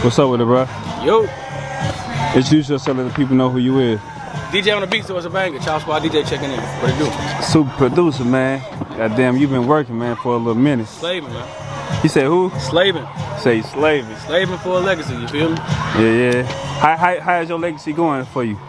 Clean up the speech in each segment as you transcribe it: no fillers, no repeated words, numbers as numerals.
What's up with it, bro? Yo. Introduce yourself, let the people know who you is. DJ on the beat, so it's a banger. ChopSquad DJ checking in. What it do? Super producer, man. Goddamn, you been working, man, for a little minute. Slaving, man. You said who? Slaving. Say slaving. Slaving for a legacy, you feel me? Yeah. How is your legacy going for you?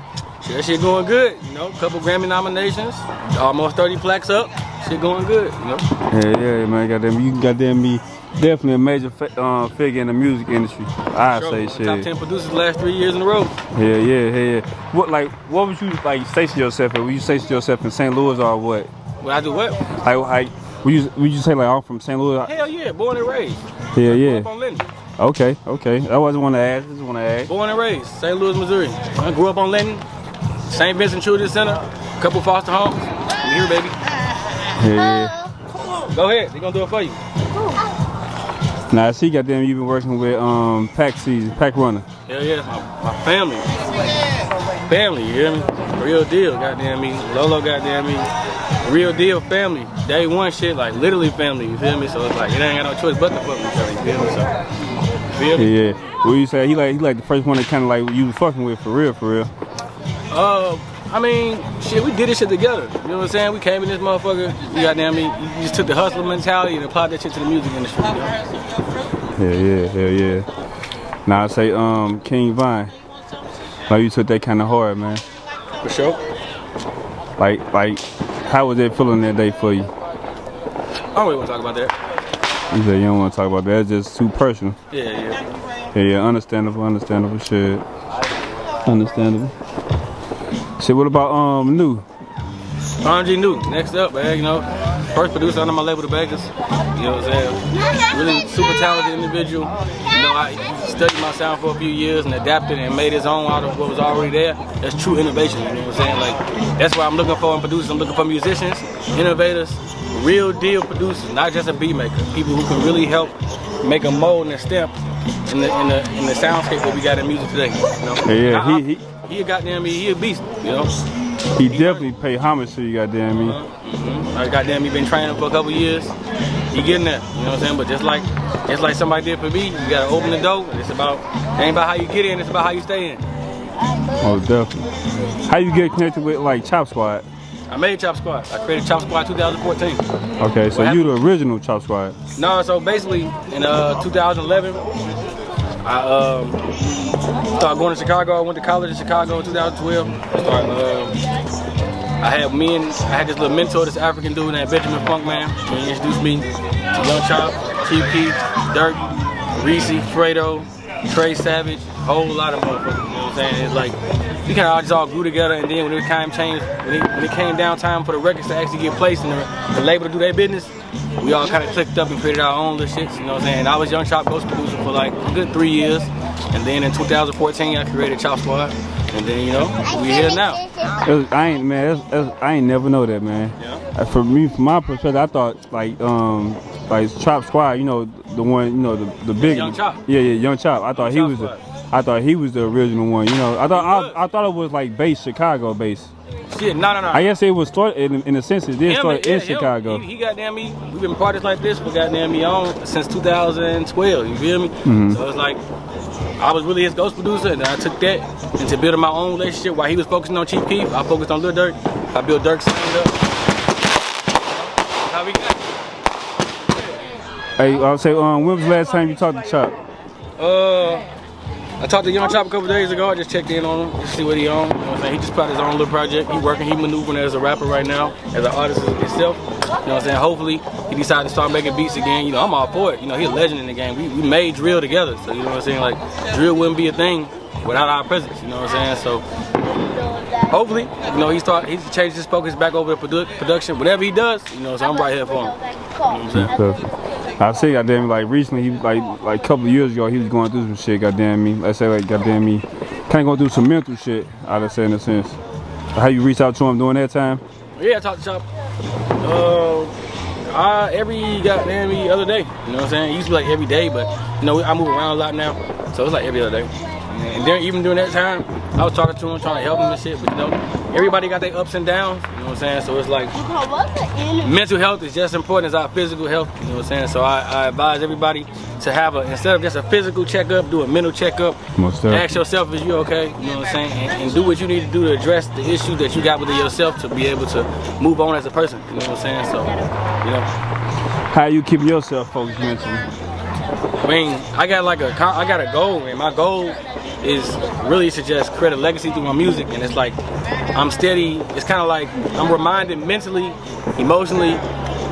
Shit, that shit going good, you know. Couple Grammy nominations, almost 30 plaques up. Shit going good, you know. Yeah, man. Goddamn, you goddamn be definitely a major figure in the music industry. I say shit. Top 10 producers the last 3 years in a row. Yeah. What would you like station yourself at? Would you station yourself in St. Louis or what? Well, I do what? Like would you say like I'm from St. Louis? Hell yeah, born and raised. Yeah. Grew up on Lennon. Okay. I wasn't want to ask. Just want to ask. Born and raised, St. Louis, Missouri. I grew up on Lennon, St. Vincent Children's Center, a couple foster homes. I'm here, baby. Yeah. Go ahead, they gonna do it for you. Now I see, goddamn, you been working with Paccrunna. Hell yeah, my family. Family, you hear me? Real deal, goddamn me. Lolo, goddamn me. Real deal family. Day one shit, like literally family, you feel me? So it's like, it ain't got no choice but to fuck with each other, you feel me? So, you feel me? Yeah. What you say? He like the first one that kind of like you was fucking with for real. I mean, shit, we did this shit together. You know what I'm saying? We came in this motherfucker. You goddamn me. You just took the hustler mentality and applied that shit to the music industry. You know? Yeah. Now I say, King Vine. Like you took that kind of hard, man. For sure. Like, how was that feeling that day for you? I don't really want to talk about that. You said you don't want to talk about that. It's just too personal. Yeah. Understandable shit. Understandable. Shit, what about Nu? RMG Nu, next up, man, you know. First producer under my label, the Bangaz. You know what I'm saying? Really super talented individual. You know, I studied my sound for a few years and adapted and made his own out of what was already there. That's true innovation, you know what I'm saying? Like, that's what I'm looking for in producers. I'm looking for musicians, innovators, real deal producers, not just a beat maker. People who can really help make a mold and a stamp in the soundscape that we got in music today. You know? He a goddamn he a beast, you know. He definitely pay homage to you, goddamn me. I goddamn he been training for a couple years. He getting there, you know what I'm saying? But just like somebody did for me, you gotta open the door. And it ain't about how you get in, it's about how you stay in. Oh, definitely. How you get connected with like ChopSquad? I made ChopSquad. I created ChopSquad 2014. Okay, so you the original ChopSquad? No, so basically in 2011, I started going to Chicago. I went to college in Chicago in 2012. I had this little mentor, this African dude named Benjamin Funkman. He introduced me to Young Chop, Chief Keef, Durk, Reese, Fredo, Trey Savage, a whole lot of motherfuckers. You know what I'm saying? It's like we kind of just all grew together, and then when it came down time for the records to actually get placed and the label to do their business, we all kind of clicked up and created our own little shit. You know what I'm saying? I was Young Chop ghost producer for like a good 3 years, and then in 2014 I created ChopSquad, and then you know we here now. I ain't never know that, man. Yeah. From my perspective, I thought like ChopSquad, you know, the one, you know, the big Young Chop. Yeah, Young Chop. I thought he was the original one. You know, I thought it was like based Chicago based. Shit, no. I guess it was started in a sense. It did start in Chicago. He goddamn me. We've been parties like this for goddamn me on since 2012. You feel me? So it's like I was really his ghost producer, and I took that into building my own relationship. While he was focusing on Chief Keef, I focused on Lil Durk. I built Durk's sound up. How we got? Hey, I'll say, when was the last time you talked to Chop? I talked to Young Chop a couple days ago. I just checked in on him, just see what he on. You know what I'm saying? He just put out his own little project. He maneuvering as a rapper right now, as an artist himself. You know what I'm saying? Hopefully, he decided to start making beats again. You know, I'm all for it. You know, he's a legend in the game. We made drill together, so you know what I'm saying? Like, drill wouldn't be a thing without our presence. You know what I'm saying? So, hopefully, you know, he's changed his focus back over to production. Whatever he does, you know, so I'm right here for him. You know what I'm saying? I say, goddamn, like recently, he like a couple of years ago, he was going through some shit, goddamn me. Let's say, like, goddamn me, kind of going through some mental shit, I would say, in a sense. How you reach out to him during that time? Yeah, I talked to Chop. Every goddamn other day. You know what I'm saying? It used to be like every day, but you know, I move around a lot now, so it's like every other day. And then even during that time, I was talking to him, trying to help him and shit. But you know, everybody got their ups and downs. You know what I'm saying? So it's like mental health is just as important as our physical health. You know what I'm saying? So I advise everybody to have instead of just a physical checkup, do a mental checkup. Ask yourself, is you okay? You know what I'm saying? And do what you need to do to address the issue that you got within yourself to be able to move on as a person. You know what I'm saying? So, you know. How you keep yourself focused mentally? I mean, I got a goal, and my goal is really to just create a legacy through my music. And it's like I'm steady. It's kind of like I'm reminded mentally, emotionally,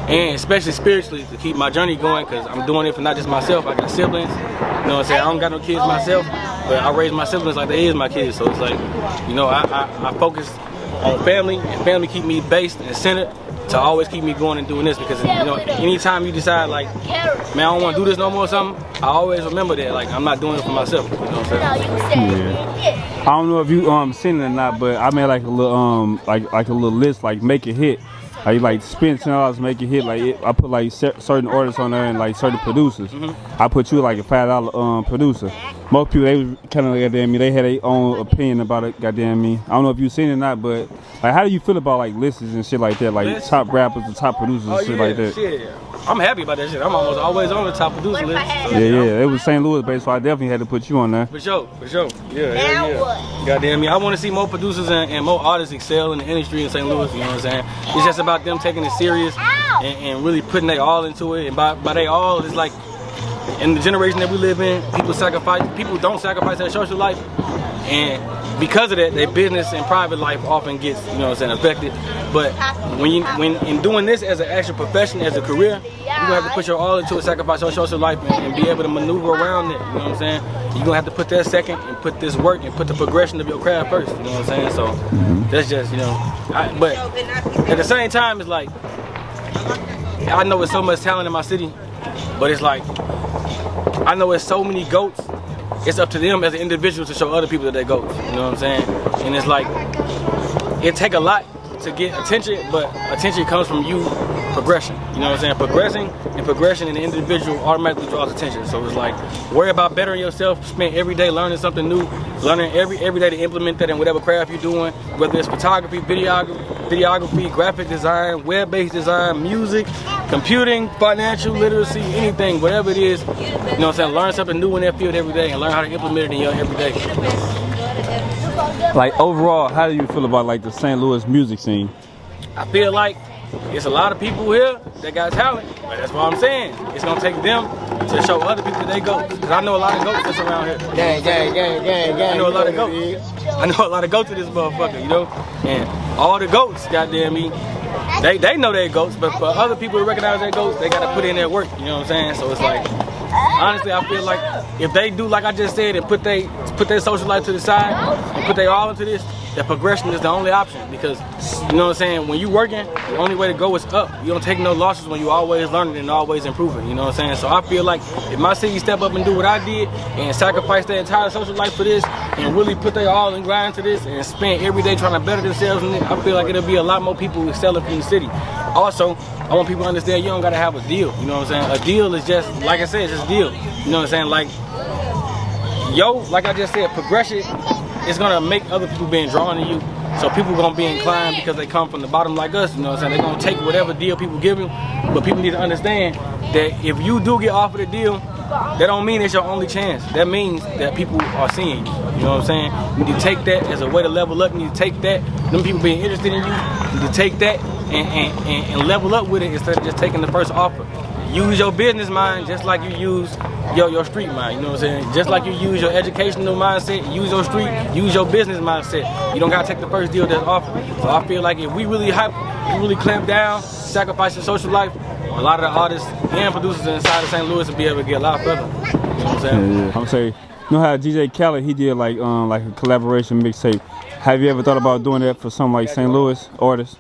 and especially spiritually to keep my journey going, because I'm doing it for not just myself. I got siblings. You know what I'm saying? I don't got no kids myself, but I raise my siblings like they is my kids. So it's like, you know, I focus on family, and family keep me based and centered to always keep me going and doing this, because, you know, anytime you decide like, man, I don't want to do this no more or something, I always remember that like I'm not doing it for myself. You know what I'm saying? Yeah. I don't know if you seen it or not, but I made like a little like a little list, like make a hit. Like spend $10, make a hit. Like I put like certain artists on there and like certain producers. I put you like a $5 producer. Most people, they was kind of like, goddamn me, they had their own opinion about it. Goddamn me, I don't know if you seen it or not, but like, how do you feel about like lists and shit like that, like top rappers and top producers and shit like that? Shit. I'm happy about that shit. I'm almost always on the top producer list. So, yeah. It was St. Louis based, so I definitely had to put you on there. For sure. Yeah. Goddamn me, I want to see more producers and more artists excel in the industry in St. Louis. You know what I'm saying? It's just about them taking it serious and really putting their all into it. And by they all, it's like in the generation that we live in, people don't sacrifice their social life, and because of that, their business and private life often gets, you know what I'm saying, affected. But when in doing this as an actual profession, as a career, you're gonna have to put your all into it, sacrifice your social life, and be able to maneuver around it. You know what I'm saying? You're gonna have to put that second and put this work and put the progression of your craft first. You know what I'm saying? So that's just, you know. But at the same time, it's like I know there's so much talent in my city, but it's like I know there's so many GOATs. It's up to them as an individual to show other people that they're GOATs. You know what I'm saying? And it's like it take a lot to get attention, but attention comes from you progression. You know what I'm saying? Progression in the individual automatically draws attention. So it's like worry about bettering yourself, spend every day learning something new, learning every day to implement that in whatever craft you're doing, whether it's photography, videography, graphic design, web-based design, music, computing, financial literacy, anything, whatever it is. You know what I'm saying? Learn something new in that field every day and learn how to implement it in your everyday. Like overall, how do you feel about like the St. Louis music scene? I feel like it's a lot of people here that got talent, but that's what I'm saying. It's gonna take them to show other people that they go. Cause I know a lot of goats that's around here. Gang. I know a lot of goats. I know a lot of goats to this motherfucker, you know? And all the goats, goddamn me, they know they're goats, but for other people to recognize they're goats, they gotta put in their work, you know what I'm saying? So it's like, honestly, I feel like if they do like I just said and put their social life to the side and put their all into this, that progression is the only option. Because, you know what I'm saying, when you working, the only way to go is up. You don't take no losses when you always learning and always improving, you know what I'm saying? So I feel like if my city step up and do what I did and sacrifice their entire social life for this and really put their all and grind to this and spend every day trying to better themselves in it, I feel like it'll be a lot more people excelling from the city. Also, I want people to understand you don't gotta have a deal, you know what I'm saying? A deal is just, like I said, it's just a deal. You know what I'm saying? Like I just said, progression is gonna make other people being drawn to you. So people gonna be inclined because they come from the bottom like us, you know what I'm saying? They're gonna take whatever deal people give them, but people need to understand that if you do get offered a deal, that don't mean it's your only chance. That means that people are seeing you. You know what I'm saying? You need to take that as a way to level up. You need to take that, them people being interested in you, you need to take that and level up with it instead of just taking the first offer. Use your business mind just like you use your street mind, you know what I'm saying? Just like you use your educational mindset, use your street, use your business mindset. You don't gotta take the first deal that's offered. So I feel like if we really clamp down, sacrifice your social life, a lot of the artists and producers inside of St. Louis will be able to get a lot further. You know what I'm saying? Yeah. I'm saying, you know how DJ Khaled, he did like a collaboration mixtape. Have you ever thought about doing that for some like St. Louis artists?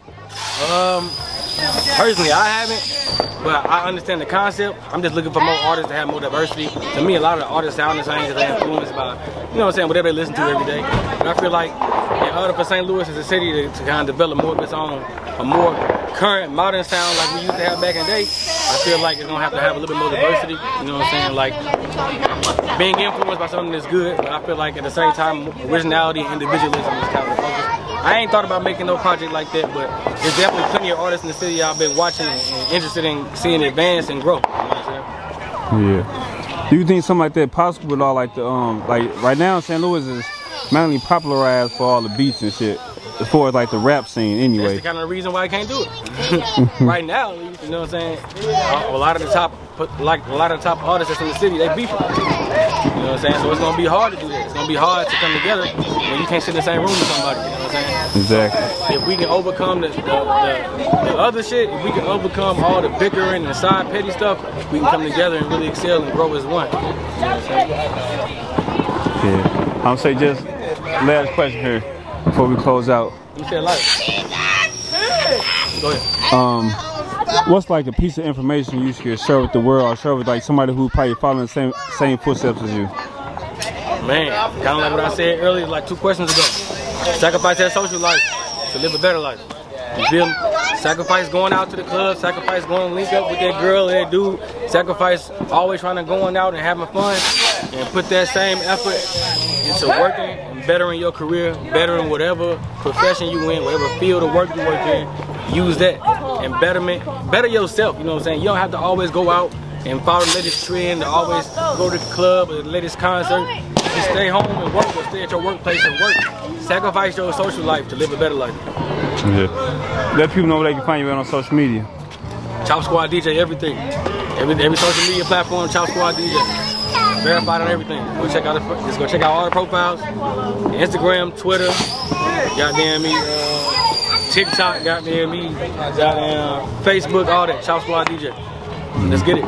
Personally, I haven't, but I understand the concept. I'm just looking for more artists to have more diversity. To me, a lot of the artists sound the same because they're influenced by, you know what I'm saying, whatever they listen to every day. But I feel like in order for St. Louis as a city to kind of develop more of its own, a more current, modern sound like we used to have back in the day, I feel like it's gonna have to have a little bit more diversity. You know what I'm saying? Like being influenced by something that's good, but I feel like at the same time, originality and individualism is kind of the focus. I ain't thought about making no project like that, but there's definitely plenty of artists in the city I've been watching and interested in seeing advance and grow. You know what I'm saying? Yeah. Do you think something like that possible with all like the like right now St. Louis is mainly popularized for all the beats and shit, as far as like the rap scene anyway? That's the kind of reason why I can't do it. Right now, you know what I'm saying? A lot of the top artists that's in the city, they beefing. You know what I'm saying? So it's gonna be hard to do that. It's gonna be hard to come together when you can't sit in the same room with somebody. You know what I'm saying? Exactly. If we can overcome the other shit, if we can overcome all the bickering and side petty stuff, we can come together and really excel and grow as one. You know what I'm saying? Yeah. I'm say just last question here before we close out. You said like. Go ahead. What's like a piece of information you should share with the world, or share with like somebody who probably following the same footsteps as you? Man, kind of like what I said earlier, like 2 questions ago. Sacrifice that social life to live a better life. You feel me? Sacrifice going out to the club, sacrifice going to link up with that girl or that dude, sacrifice always trying to going out and having fun, and put that same effort into working and bettering your career, bettering whatever profession you in, whatever field of work you work in. Use that and better yourself. You know what I'm saying? You don't have to always go out and follow the latest trend, or always go to the club or the latest concert. Just stay home and work, or stay at your workplace and work. Sacrifice your social life to live a better life. Yeah. Let people know where they can find you on social media. ChopSquad DJ, everything. Every social media platform, ChopSquad DJ. Verified on everything. Just go check out all the profiles. Instagram, Twitter, goddamn me, TikTok, goddamn me, goddamn Facebook, all that. ChopSquad DJ. Let's get it.